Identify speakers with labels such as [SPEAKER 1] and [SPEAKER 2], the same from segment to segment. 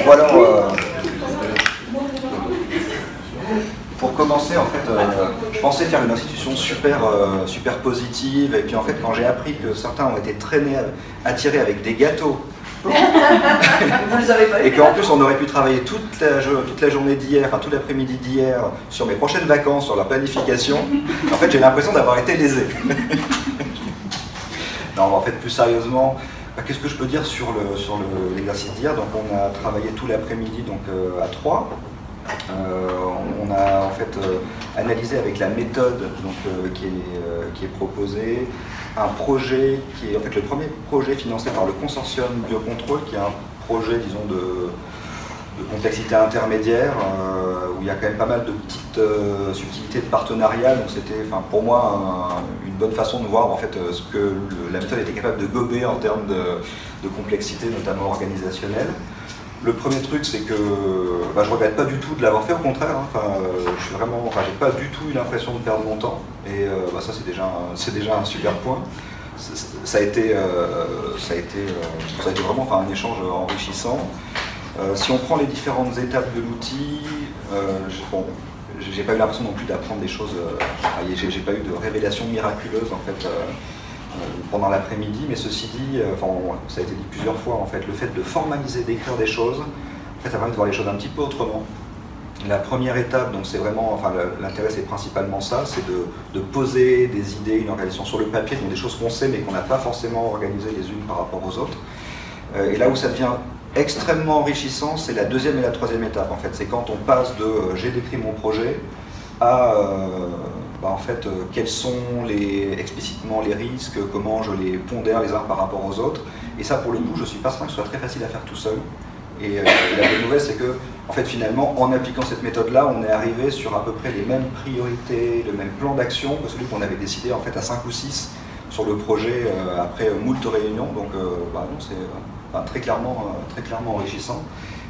[SPEAKER 1] Bon alors, pour commencer, en fait, je pensais faire une institution super positive, et puis en fait, quand j'ai appris que certains ont été attirés avec des gâteaux, et qu'en plus on aurait pu travailler toute la journée d'hier, enfin tout l'après-midi d'hier, sur mes prochaines vacances, sur la planification, en fait j'ai l'impression d'avoir été lésé. Non, en fait, plus sérieusement, qu'est-ce que je peux dire sur l'exercice d'hier? Donc on a travaillé tout l'après-midi à 3. On a en fait analysé avec la méthode qui est proposée un projet qui est en fait le premier projet financé par le consortium Biocontrôle, qui est un projet, disons, de complexité intermédiaire, où il y a quand même pas mal de petites subtilités de partenariat. Donc c'était, pour moi, une bonne façon de voir en fait ce que la méthode était capable de gober en termes de complexité, notamment organisationnelle. Le premier truc, c'est que je regrette pas du tout de l'avoir fait, au contraire. J'ai pas du tout eu l'impression de perdre mon temps, et ça c'est déjà un super point. Ça a été vraiment un échange enrichissant. Si on prend les différentes étapes de l'outil, j'ai pas eu l'impression non plus d'apprendre des choses. J'ai pas eu de révélation miraculeuse en fait pendant l'après-midi, mais ceci dit, ça a été dit plusieurs fois, en fait, le fait de formaliser, d'écrire des choses, en fait, ça permet de voir les choses un petit peu autrement. La première étape, donc c'est vraiment, l'intérêt c'est principalement ça, c'est de poser des idées, une organisation sur le papier, donc des choses qu'on sait mais qu'on n'a pas forcément organisées les unes par rapport aux autres. Et là où ça devient extrêmement enrichissant, c'est la deuxième et la troisième étape, en fait. C'est quand on passe de j'ai décrit mon projet à quels sont explicitement les risques, comment je les pondère les uns par rapport aux autres. Et ça, pour le coup, je ne suis pas certain que ce soit très facile à faire tout seul. Et la bonne nouvelle, c'est que, en fait, finalement, en appliquant cette méthode-là, on est arrivé sur à peu près les mêmes priorités, le même plan d'action que celui qu'on avait décidé en fait à 5 ou 6 sur le projet après moult réunions. Donc, c'est très clairement enrichissant.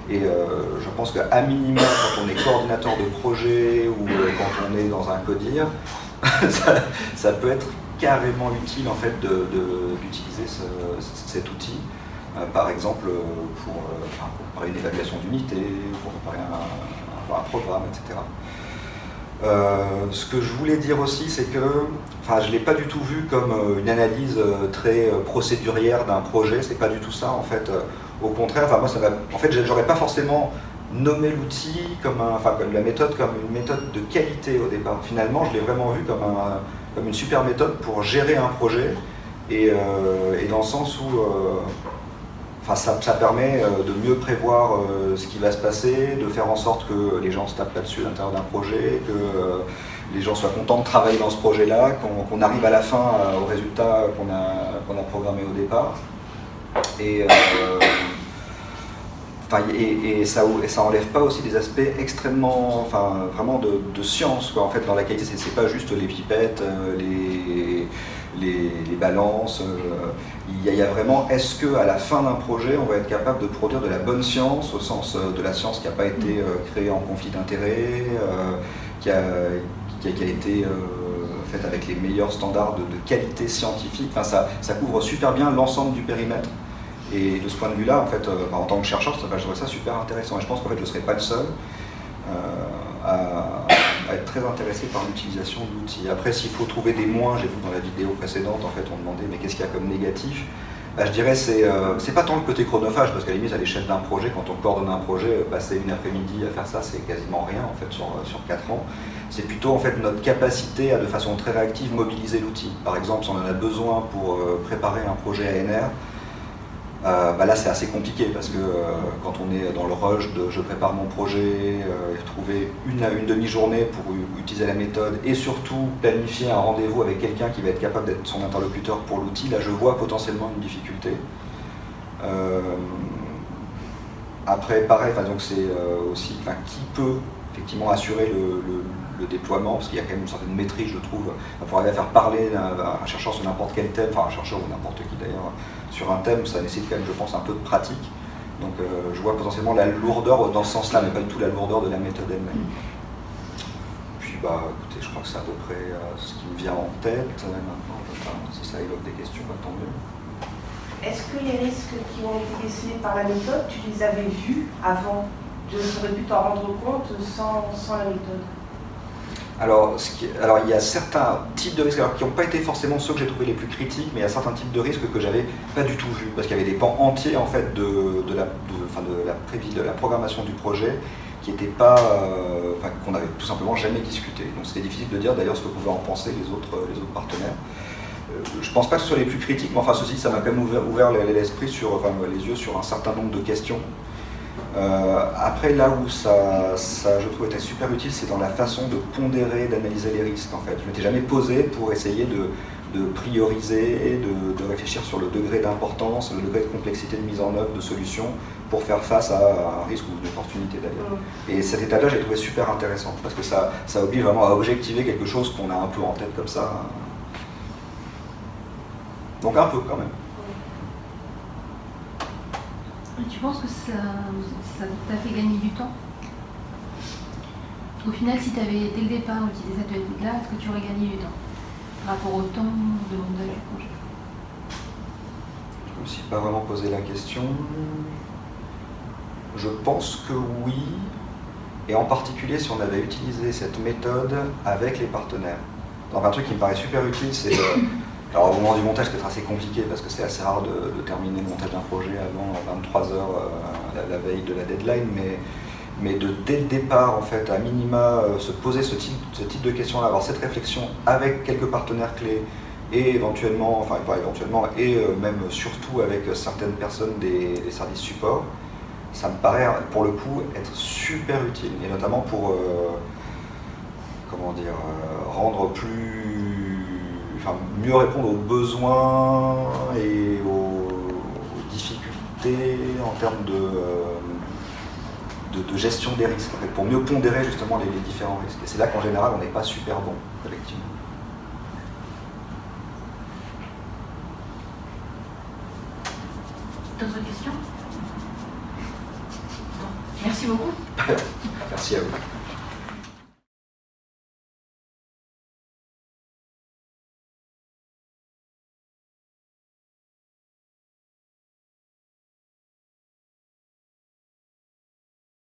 [SPEAKER 1] Et je pense qu'à minima, quand on est coordinateur de projet ou quand on est dans un CODIR, ça peut être carrément utile en fait d'utiliser cet outil, par exemple pour préparer une évaluation d'unité, pour préparer un programme, etc. Ce que je voulais dire aussi, c'est que je ne l'ai pas du tout vu comme une analyse très procédurière d'un projet, c'est pas du tout ça en fait. Au contraire, j'aurais pas forcément nommé l'outil comme la méthode comme une méthode de qualité au départ. Finalement, je l'ai vraiment vu comme une super méthode pour gérer un projet, et dans le sens où ça permet de mieux prévoir ce qui va se passer, de faire en sorte que les gens se tapent là-dessus à l'intérieur d'un projet, que les gens soient contents de travailler dans ce projet-là, qu'on arrive à la fin au résultat qu'on a programmé au départ. Et ça enlève pas aussi des aspects extrêmement, vraiment de science, quoi. En fait, dans la qualité, c'est pas juste les pipettes, les balances. Il y a vraiment, est-ce qu'à la fin d'un projet, on va être capable de produire de la bonne science, au sens de la science qui n'a pas été créée en conflit d'intérêts, qui a été faite avec les meilleurs standards de qualité scientifique. Ça couvre super bien l'ensemble du périmètre. Et de ce point de vue-là, en fait, en tant que chercheur, je trouvais ça super intéressant. Et je pense qu'en fait, je ne serais pas le seul à être très intéressé par l'utilisation de l'outil. Après, s'il faut trouver des moins, j'ai vu dans la vidéo précédente, en fait, on demandait mais qu'est-ce qu'il y a comme négatif. Je dirais c'est pas tant le côté chronophage, parce qu'à la limite, à l'échelle d'un projet, quand on coordonne un projet, passer une après-midi à faire ça, c'est quasiment rien en fait sur 4 ans. C'est plutôt en fait notre capacité à de façon très réactive mobiliser l'outil. Par exemple, si on en a besoin pour préparer un projet ANR, là c'est assez compliqué parce que quand on est dans le rush de je prépare mon projet, trouver une demi-journée pour utiliser la méthode et surtout planifier un rendez-vous avec quelqu'un qui va être capable d'être son interlocuteur pour l'outil, là je vois potentiellement une difficulté. Après pareil, donc c'est aussi qui peut effectivement assurer le déploiement, parce qu'il y a quand même une certaine maîtrise, je trouve, pour arriver à faire parler un chercheur sur n'importe quel thème, un chercheur ou n'importe qui d'ailleurs, sur un thème, ça nécessite quand même, je pense, un peu de pratique. Donc je vois potentiellement la lourdeur dans ce sens-là, mais pas du tout la lourdeur de la méthode elle-même. Puis écoutez, je crois que c'est à peu près ce qui me vient en tête. Maintenant, si ça évoque des questions, tant mieux.
[SPEAKER 2] Est-ce que les risques qui ont été décelés par la méthode, tu les avais vus avant? Tu aurais pu t'en rendre compte sans la méthode?
[SPEAKER 1] Alors, il y a certains types de risques qui n'ont pas été forcément ceux que j'ai trouvés les plus critiques, mais il y a certains types de risques que j'avais pas du tout vus, parce qu'il y avait des pans entiers en fait de la programmation du projet qui n'étaient pas, qu'on n'avait tout simplement jamais discuté. Donc c'était difficile de dire d'ailleurs ce que pouvaient en penser les autres partenaires. Je pense pas que ce soit les plus critiques, mais enfin ceci, ça m'a quand même ouvert l'esprit les yeux sur un certain nombre de questions. Après, là où ça, je trouve, était super utile, c'est dans la façon de pondérer, d'analyser les risques. En fait, je m'étais jamais posé pour essayer de prioriser, de réfléchir sur le degré d'importance, le degré de complexité de mise en œuvre de solutions pour faire face à un risque ou une opportunité d'ailleurs. Et cette étape-là, j'ai trouvé super intéressante parce que ça oblige vraiment à objectiver quelque chose qu'on a un peu en tête comme ça. Donc un peu quand même.
[SPEAKER 3] Et tu penses que ça t'a fait gagner du temps? Au final, si tu avais dès le départ utilisé cette méthode-là, est-ce que tu aurais gagné du temps par rapport au temps de montage du projet?
[SPEAKER 1] Je ne me suis pas vraiment posé la question. Je pense que oui, et en particulier si on avait utilisé cette méthode avec les partenaires. Donc un truc qui me paraît super utile, c'est alors au moment du montage, c'est assez compliqué parce que c'est assez rare de terminer le montage d'un projet avant 23h la veille de la deadline, mais dès le départ, en fait, à minima, se poser ce type de questions-là, avoir cette réflexion avec quelques partenaires clés et éventuellement, enfin pas éventuellement, et même surtout avec certaines personnes des services support, ça me paraît pour le coup être super utile, et notamment pour rendre mieux répondre aux besoins et aux difficultés en termes de gestion des risques, en fait, pour mieux pondérer justement les différents risques. Et c'est là qu'en général on n'est pas super bon collectivement.
[SPEAKER 3] D'autres questions? Merci beaucoup.
[SPEAKER 1] Merci à vous.